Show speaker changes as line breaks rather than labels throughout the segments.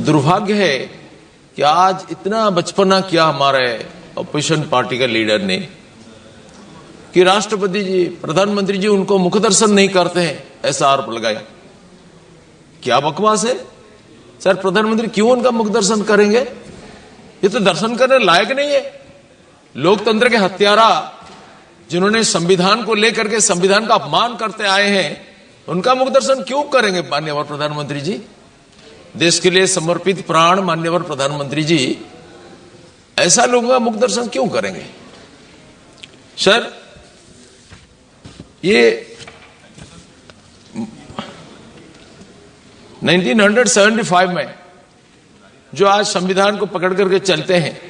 दुर्भाग्य है कि आज इतना बचपना किया हमारे अपोजिशन पार्टी के लीडर ने कि राष्ट्रपति जी, प्रधानमंत्री जी उनको मुख दर्शन नहीं करते हैं, ऐसा आरोप लगाया। क्या बकवास है सर, प्रधानमंत्री क्यों उनका मुख दर्शन करेंगे? ये तो दर्शन करने लायक नहीं है। लोकतंत्र के हत्यारा जिन्होंने संविधान को लेकर के संविधान का अपमान करते आए हैं, उनका मुख दर्शन क्यों करेंगे माननीय प्रधानमंत्री जी? देश के लिए समर्पित प्राण माननीय प्रधानमंत्री जी ऐसा लोगों का मुख दर्शन क्यों करेंगे? सर, ये 1975 में जो आज संविधान को पकड़ करके चलते हैं,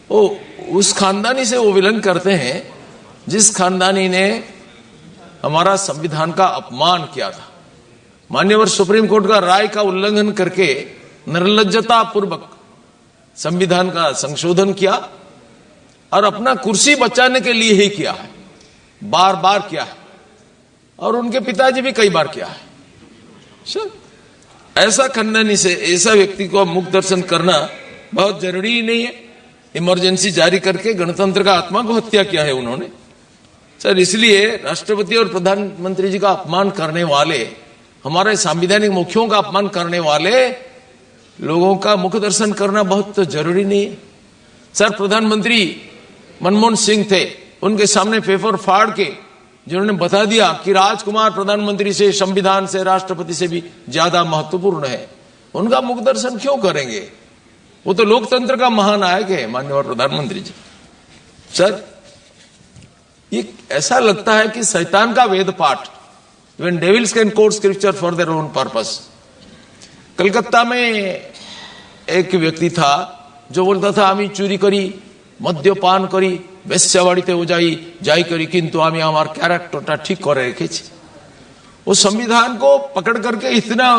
वो उस खानदानी से वो विलन करते हैं जिस खानदानी ने हमारा संविधान का अपमान किया था। माननीय सुप्रीम कोर्ट का राय का उल्लंघन करके निर्लज्जता पूर्वक संविधान का संशोधन किया और अपना कुर्सी बचाने के लिए ही किया है, बार बार किया है, और उनके पिताजी भी कई बार किया है। ऐसा खानदानी से ऐसा व्यक्ति को मुख दर्शन करना बहुत जरूरी नहीं है। इमरजेंसी जारी करके गणतंत्र का आत्मा को हत्या किया है उन्होंने। सर, इसलिए राष्ट्रपति और प्रधानमंत्री जी का अपमान करने वाले, हमारे संवैधानिक मुखियों का अपमान करने वाले लोगों का मुख दर्शन करना बहुत जरूरी नहीं है। सर, प्रधानमंत्री मनमोहन सिंह थे, उनके सामने पेपर फाड़ के जिन्होंने बता दिया कि राजकुमार प्रधानमंत्री से, संविधान से, राष्ट्रपति से भी ज्यादा महत्वपूर्ण है, उनका मुख दर्शन क्यों करेंगे? वो तो लोकतंत्र का महानायक है माननीय प्रधानमंत्री जी। सर, ये ऐसा लगता है कि शैतान का वेद पाठ, when devils can quote scripture for their own purpose। Calcutta में एक व्यक्ति था जो बोलता था, आमी चुरी करी, मद्यपान करी, वेश्याबाड़ीते हो जाई करी, किंतु आमी हमार कैरेक्टरटा ठीक करे रेखेछि। वो संविधान को पकड़ करके इतना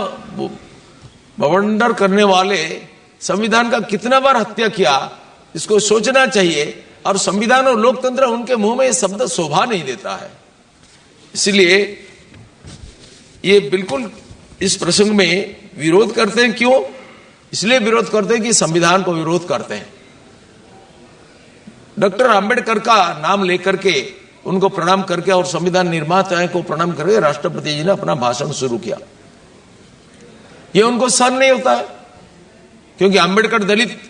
बवंडर करने वाले संविधान का कितना बार हत्या किया, इसको सोचना चाहिए। और संविधान और लोकतंत्र, उनके मुंह में ये शब्द शोभा नहीं देता है। इसलिए ये बिल्कुल इस प्रसंग में विरोध करते हैं। क्यों? इसलिए विरोध करते हैं कि संविधान को विरोध करते हैं। डॉक्टर अंबेडकर का नाम लेकर के, उनको प्रणाम करके और संविधान निर्माताओं को प्रणाम करके राष्ट्रपति जी ने अपना भाषण शुरू किया। ये उनको सहन नहीं होता है, क्योंकि अंबेडकर दलित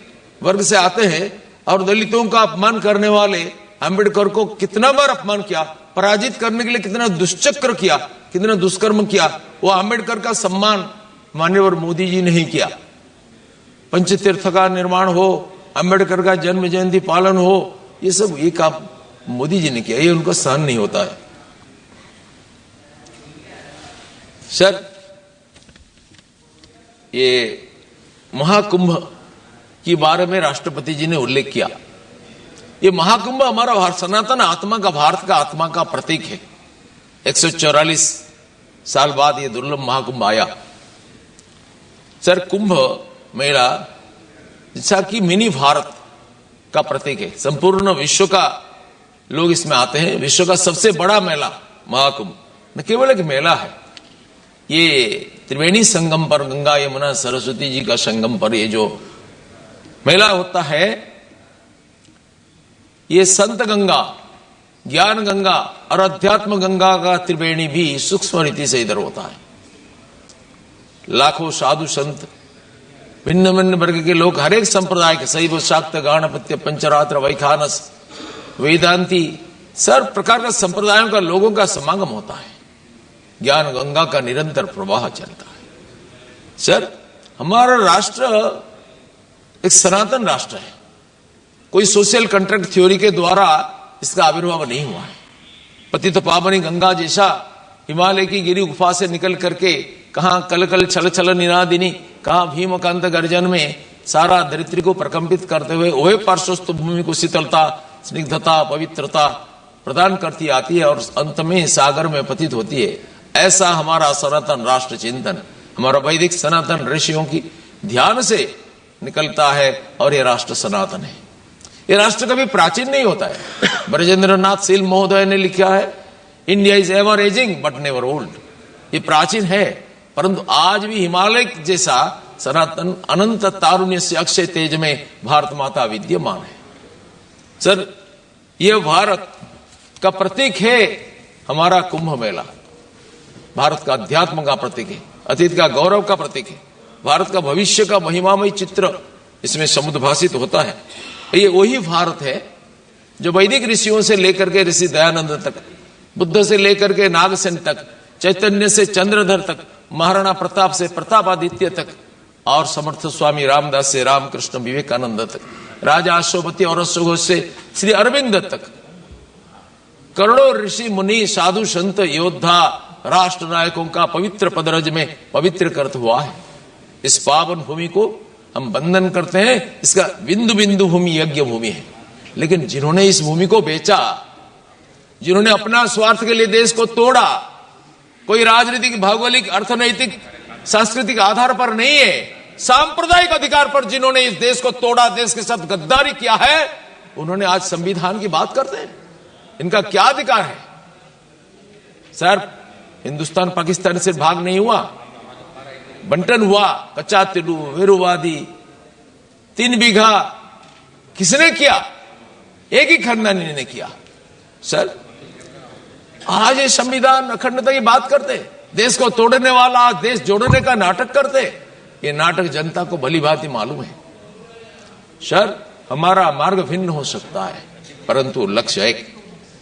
वर्ग से आते हैं और दलितों का अपमान करने वाले अंबेडकर को कितना बार अपमान किया, पराजित करने के लिए कितना दुष्चक्र किया, कितना दुष्कर्म किया। वो अंबेडकर का सम्मान माननीय मोदी जी ने ही किया। पंचतीर्थ का निर्माण हो, अंबेडकर का जन्म जयंती पालन हो, ये सब ये काम मोदी जी ने किया। ये उनको सहन नहीं होता है। सर, ये महाकुंभ के बारे में राष्ट्रपति जी ने उल्लेख किया। ये महाकुंभ हमारा सनातन आत्मा का, भारत का आत्मा का प्रतीक है। 144 साल बाद ये दुर्लभ महाकुंभ आया। सर, कुंभ मेला जैसा कि मिनी भारत का प्रतीक है। संपूर्ण विश्व का लोग इसमें आते हैं। विश्व का सबसे बड़ा मेला महाकुंभ न केवल एक मेला है, ये त्रिवेणी संगम पर, गंगा यमुना सरस्वती जी का संगम पर ये जो मेला होता है, ये संत गंगा, ज्ञान गंगा और अध्यात्म गंगा का त्रिवेणी भी सूक्ष्म रीति से इधर होता है। लाखों साधु संत, भिन्न भिन्न वर्ग के लोग, हर एक संप्रदाय के, शैव शाक्त गाणपत्य पंचरात्र वैखानस वेदांती, सब प्रकार का संप्रदायों का लोगों का समागम होता है। ज्ञान गंगा का निरंतर प्रवाह चलता है। सर, हमारा राष्ट्र एक सनातन राष्ट्र है। कोई सोशल कॉन्ट्रैक्ट थ्योरी के द्वारा इसका आविर्भाव नहीं हुआ है। पतित पावनी गंगा जैसा हिमालय की गिरी गुफा से निकल करके कहां कल कल छल छल निनादिनी, कहां भीमकांत गर्जन में सारा धरित्री को प्रकंपित करते हुए वही पार्श्वस्थ भूमि को शीतलता, स्निग्धता, पवित्रता प्रदान करती आती है और अंत में सागर में पतित होती है। ऐसा हमारा सनातन राष्ट्र चिंतन, हमारा वैदिक सनातन ऋषियों की ध्यान से निकलता है और ये राष्ट्र सनातन है। ये राष्ट्र कभी प्राचीन नहीं होता है। ब्रजेंद्र नाथ सील महोदय ने लिखा है, India is ever ageing but never old. ये प्राचीन है परंतु आज भी हिमालय जैसा सनातन अनंत तारुण्य से अक्षय तेज में भारत माता विद्यमान है। सर, यह भारत का प्रतीक है हमारा कुंभ मेला, भारत का अध्यात्म का प्रतीक है, अतीत का गौरव का प्रतीक है, भारत का भविष्य का महिमामय चित्र इसमें समुद्भासित होता है। ये वही भारत है जो वैदिक ऋषियों से लेकर के ऋषि दयानंद तक, बुद्ध से लेकर के नागसेन तक, चैतन्य से चंद्रधर तक, महाराणा प्रताप से प्रतापादित्य तक, और समर्थ स्वामी रामदास से रामकृष्ण विवेकानंद तक, राजा अश्वपति और अश्वघोष से श्री अरविंद तक, करोड़ों ऋषि मुनि साधु संत योद्धा राष्ट्र नायकों का पवित्र पदरज में पवित्र करत हुआ है। इस पावन भूमि को हम बंधन करते हैं, इसका बिंदु बिंदु भूमि यज्ञ भूमि है। लेकिन जिन्होंने इस भूमि को बेचा, जिन्होंने अपना स्वार्थ के लिए देश को तोड़ा, कोई राजनीतिक, भौगोलिक, अर्थनैतिक, सांस्कृतिक आधार पर नहीं है, सांप्रदायिक अधिकार पर जिन्होंने इस देश को तोड़ा, देश के साथ गद्दारी किया है, उन्होंने आज संविधान की बात करते हैं। इनका क्या अधिकार है? सर, हिंदुस्तान पाकिस्तान से भाग नहीं हुआ, बंटन हुआ, कच्चा तिलू, वीरुवादी, 3 बीघा किसने किया? एक ही खानदानी ने किया। सर, आज ये संविधान अखंडता की बात करते, देश को तोड़ने वाला देश जोड़ने का नाटक करते। ये नाटक जनता को भली भांति मालूम है। सर, हमारा मार्ग भिन्न हो सकता है, परंतु लक्ष्य एक,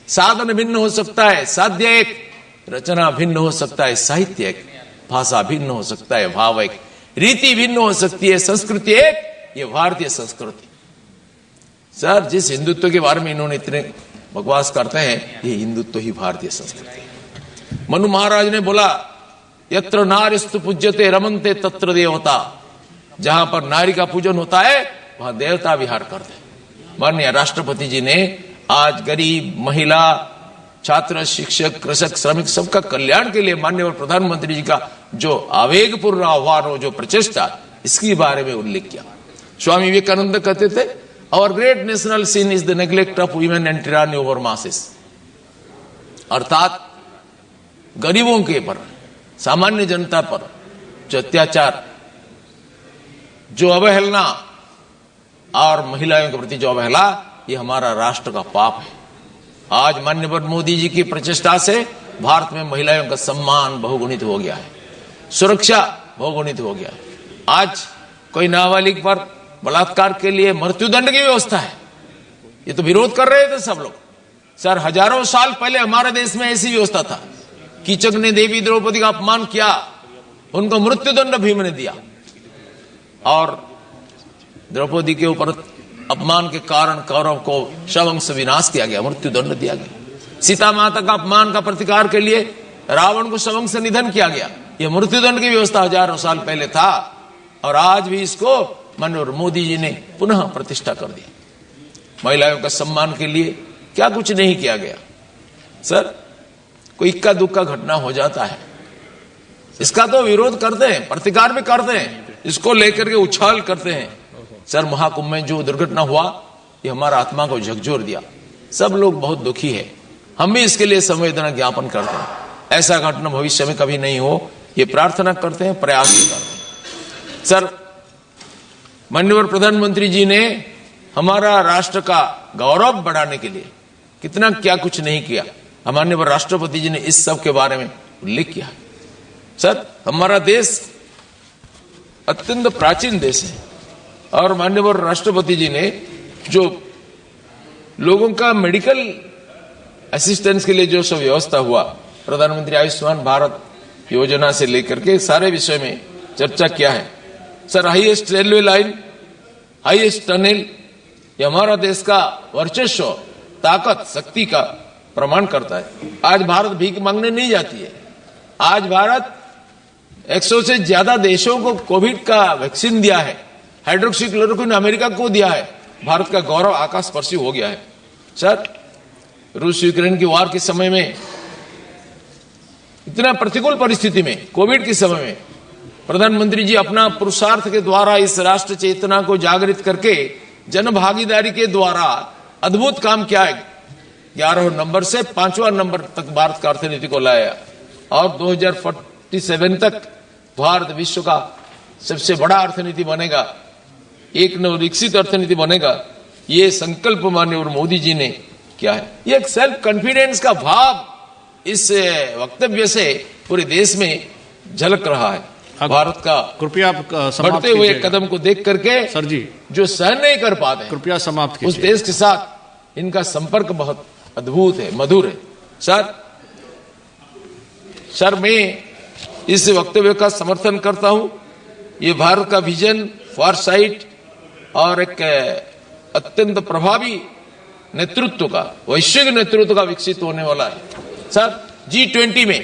साधन भिन्न हो सकता है, साध्य एक, रचना भिन्न हो सकता है, साहित्य एक, भाषा भिन्न हो सकता है, भाव एक, रीति भिन्न हो सकती है, संस्कृति एक, ये भारतीय संस्कृति। सर, जिस हिंदुत्व के बारे में इन्होंने इतने बकवास करते हैं, ये हिंदुत्व ही भारतीय संस्कृति है। मनु महाराज ने बोला, यत्र नारीस्तु पूज्यते रमन्ते तत्र देवता, जहां पर नारी का पूजन होता है वहां देवता विहार करते हैं। माननीय राष्ट्रपति जी ने आज गरीब, महिला, छात्र, शिक्षक, कृषक, श्रमिक सबका कल्याण के लिए माननीय प्रधानमंत्री जी का जो आवेगपूर्ण आह्वान हो, जो प्रचेष्टा, इसके बारे में उल्लेख किया। स्वामी विवेकानंद कहते थे, our great national sin is the neglect of women and tyranny over masses, अर्थात गरीबों के पर, सामान्य जनता पर जो अत्याचार, जो अवहेलना और महिलाओं के प्रति जो अवहेला, ये हमारा राष्ट्र का पाप है। आज माननीय मोदी जी की प्रचेष्टा से भारत में महिलाओं का सम्मान बहुगुणित हो गया है, सुरक्षा बहुगुणित हो गया है। आज कोई नाबालिग पर बलात्कार के लिए मृत्युदंड की व्यवस्था है। ये तो विरोध कर रहे थे सब लोग। सर, हजारों साल पहले हमारे देश में ऐसी व्यवस्था था। कीचक ने देवी द्रौपदी का अपमान किया, उनको मृत्युदंड भीम ने दिया, और द्रौपदी के ऊपर अपमान के कारण कौरव को शवंश विनाश किया गया, मृत्युदंड दिया गया। सीता माता का अपमान का प्रतिकार के लिए रावण को शवंश निधन किया गया। यह मृत्युदंड की व्यवस्था हजारों साल पहले था, और आज भी इसको माननीय मोदी जी ने पुनः प्रतिष्ठा कर दिया। महिलाओं का सम्मान के लिए क्या कुछ नहीं किया गया। सर, कोई इक्का दुक्का घटना हो जाता है, इसका तो विरोध करते हैं, प्रतिकार भी करते हैं, इसको लेकर के उछाल करते हैं। सर, महाकुंभ में जो दुर्घटना हुआ, ये हमारा आत्मा को झकझोर दिया। सब लोग बहुत दुखी है, हम भी इसके लिए संवेदना ज्ञापन करते हैं। ऐसा घटना भविष्य में कभी नहीं हो, ये प्रार्थना करते हैं, प्रयास भी करते हैं। सर, माननीय प्रधानमंत्री जी ने हमारा राष्ट्र का गौरव बढ़ाने के लिए कितना क्या कुछ नहीं किया। हमारे राष्ट्रपति जी ने इस सब के बारे में उल्लेख किया। सर, हमारा देश अत्यंत प्राचीन देश है, और माननीय राष्ट्रपति जी ने जो लोगों का मेडिकल असिस्टेंस के लिए जो सब व्यवस्था हुआ, प्रधानमंत्री आयुष्मान भारत योजना से लेकर के सारे विषय में चर्चा किया है। Sir, highest railway line, highest tunnel, ये हमारा देश का वर्चस्व, ताकत, शक्ति का प्रमाण करता है। आज भारत भीख मांगने नहीं जाती है। आज भारत 100 से ज्यादा देशों को कोविड का वैक्सीन दिया है, हाइड्रोक्सीक्लोरोक्विन अमेरिका को दिया है। भारत का गौरव आकाश स्पर्शी हो गया है। सर, रूस यूक्रेन की वार के समय में, इतना प्रतिकूल परिस्थिति में, कोविड के समय में, प्रधानमंत्री जी अपना पुरुषार्थ के द्वारा इस राष्ट्र चेतना को जागृत करके जन भागीदारी के द्वारा अद्भुत काम किया है। 11 नंबर से 5वां नंबर तक भारत का अर्थनीति को लाया, और 2047 तक भारत विश्व का सबसे बड़ा अर्थनीति बनेगा, एक विकसित अर्थनीति बनेगा, ये संकल्प माननीय मोदी जी ने किया है। ये एक सेल्फ कॉन्फिडेंस का भाव इस वक्तव्य से पूरे देश में झलक रहा है। भारत का
कृपया
बढ़ते हुए कदम को देख करके
सर जी
जो सहन नहीं कर पाते,
कृपया समाप्त
उस देश के साथ इनका संपर्क बहुत अद्भुत है, मधुर है। सर मैं इस वक्तव्य का समर्थन करता हूं। ये भारत का विजन, फॉरसाइट और एक अत्यंत प्रभावी नेतृत्व का, वैश्विक नेतृत्व का विकसित होने वाला है। सर G20 में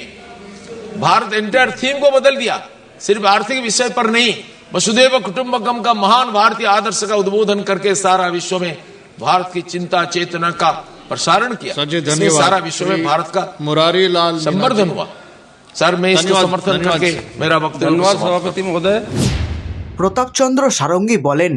भारत एंटायर थीम को बदल दिया, सिर्फ आर्थिक विषय पर नहीं, वसुधैव कुटुंबकम का महान भारतीय आदर्श का उद्बोधन करके सारा विश्व में भारत की चिंता चेतना का प्रसारण किया।
धन्यवाद।
सारा विश्व में भारत का
मुरारी लाल
संवर्धन हुआ। सर मैं इसको समर्थन करके मेरा वक्तव्य।
धन्यवाद सभापति महोदय।
প্রতাপচন্দ্র সারঙ্গী বলেন,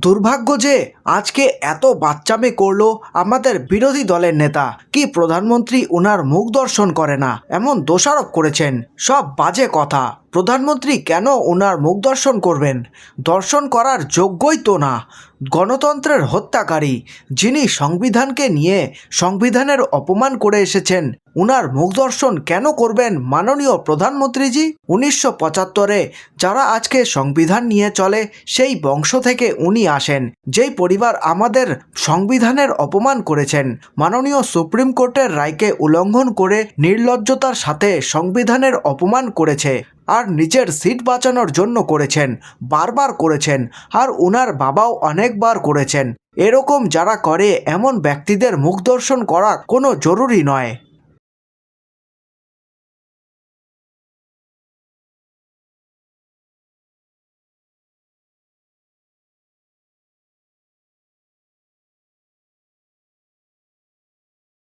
দুর্ভাগ্য যে আজকে এত বাচ্চামি করলো আমাদের বিরোধী দলের নেতা। কি প্রধানমন্ত্রী ওনার মুখ দর্শন করে না, এমন দোষারোপ করেছেন। সব বাজে কথা। প্রধানমন্ত্রী কেন ওনার মুখ দর্শন করবেন? দর্শন করার যোগ্যই তো না। গণতন্ত্রের হত্যাকারী, যিনি সংবিধানকে নিয়ে সংবিধানের অপমান করে এসেছেন, উনার মুখ দর্শন কেন করবেন মাননীয় প্রধানমন্ত্রীজি? 1975-এ যারা আজকে সংবিধান নিয়ে চলে সেই বংশ থেকে উনি আসেন, যেই পরিবার আমাদের সংবিধানের অপমান করেছেন। মাননীয় সুপ্রিম কোর্টের রায়কে উল্লঙ্ঘন করে নির্লজ্জতার সাথে সংবিধানের অপমান করেছে আর নিজের সিট বাঁচানোর জন্য করেছেন, বারবার করেছেন, আর ওনার বাবাও অনেকবার করেছেন। এরকম যারা করে এমন ব্যক্তিদের মুখ দর্শন করা কোনো জরুরি নয়।